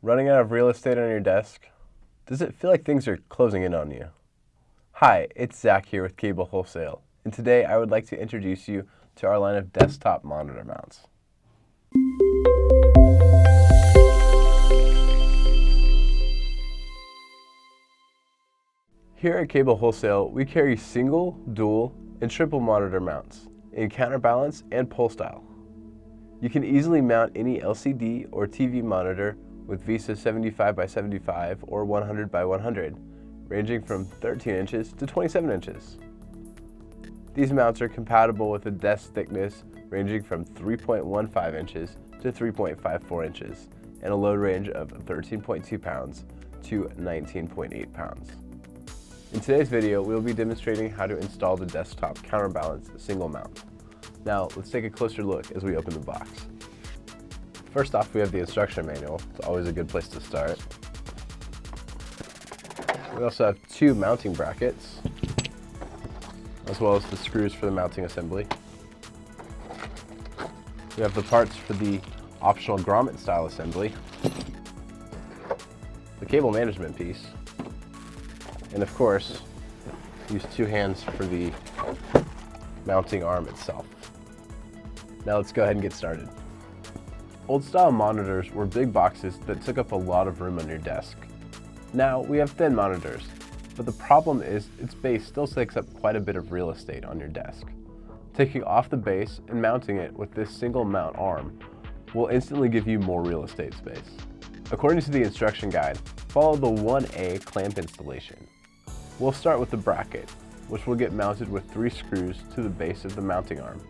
Running out of real estate on your desk? Does it feel like things are closing in on you? Hi, it's Zach here with Cable Wholesale, and today I would like to introduce you to our line of desktop monitor mounts. Here at Cable Wholesale, we carry single, dual, and triple monitor mounts in counterbalance and pull style. You can easily mount any LCD or TV monitor with VESA 75 by 75 or 100 by 100, ranging from 13 inches to 27 inches. These mounts are compatible with a desk thickness ranging from 3.15 inches to 3.54 inches and a load range of 13.2 pounds to 19.8 pounds. In today's video, we'll be demonstrating how to install the desktop counterbalance single mount. Now, let's take a closer look as we open the box. First off, we have the instruction manual. It's always a good place to start. We also have two mounting brackets, as well as the screws for the mounting assembly. We have the parts for the optional grommet style assembly, the cable management piece, and of course, use two hands for the mounting arm itself. Now let's go ahead and get started. Old style monitors were big boxes that took up a lot of room on your desk. Now we have thin monitors, but the problem is its base still takes up quite a bit of real estate on your desk. Taking off the base and mounting it with this single mount arm will instantly give you more real estate space. According to the instruction guide, follow the 1A clamp installation. We'll start with the bracket, which will get mounted with 3 screws to the base of the mounting arm.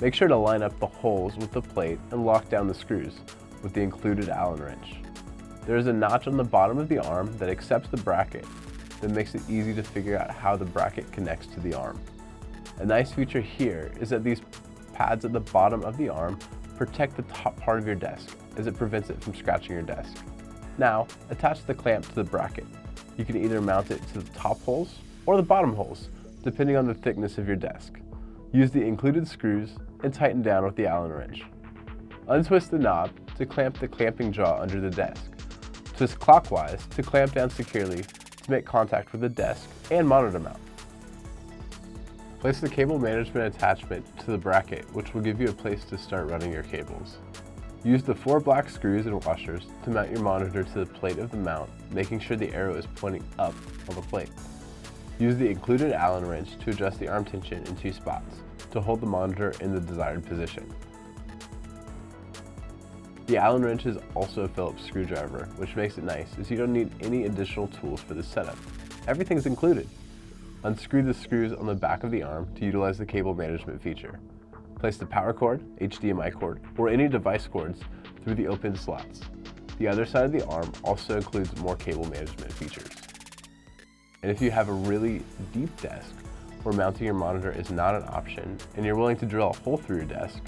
Make sure to line up the holes with the plate and lock down the screws with the included Allen wrench. There is a notch on the bottom of the arm that accepts the bracket that makes it easy to figure out how the bracket connects to the arm. A nice feature here is that these pads at the bottom of the arm protect the top part of your desk as it prevents it from scratching your desk. Now, attach the clamp to the bracket. You can either mount it to the top holes or the bottom holes, depending on the thickness of your desk. Use the included screws and tighten down with the Allen wrench. Untwist the knob to clamp the clamping jaw under the desk. Twist clockwise to clamp down securely to make contact with the desk and monitor mount. Place the cable management attachment to the bracket, which will give you a place to start running your cables. Use the 4 black screws and washers to mount your monitor to the plate of the mount, making sure the arrow is pointing up on the plate. Use the included Allen wrench to adjust the arm tension in 2 spots to hold the monitor in the desired position. The Allen wrench is also a Phillips screwdriver, which makes it nice as you don't need any additional tools for this setup. Everything's included. Unscrew the screws on the back of the arm to utilize the cable management feature. Place the power cord, HDMI cord, or any device cords through the open slots. The other side of the arm also includes more cable management features. And if you have a really deep desk where mounting your monitor is not an option and you're willing to drill a hole through your desk,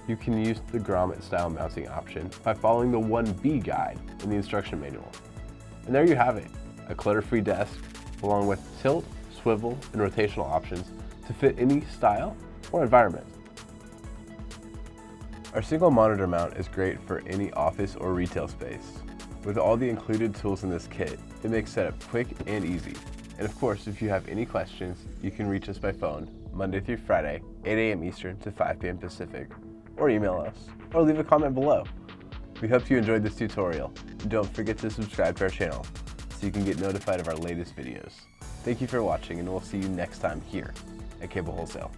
you can use the grommet style mounting option by following the 1B guide in the instruction manual. And there you have it, a clutter-free desk along with tilt, swivel, and rotational options to fit any style or environment. Our single monitor mount is great for any office or retail space. With all the included tools in this kit, it makes setup quick and easy. And of course, if you have any questions, you can reach us by phone Monday through Friday, 8 a.m. Eastern to 5 p.m. Pacific, or email us, or leave a comment below. We hope you enjoyed this tutorial, and don't forget to subscribe to our channel so you can get notified of our latest videos. Thank you for watching, and we'll see you next time here at Cable Wholesale.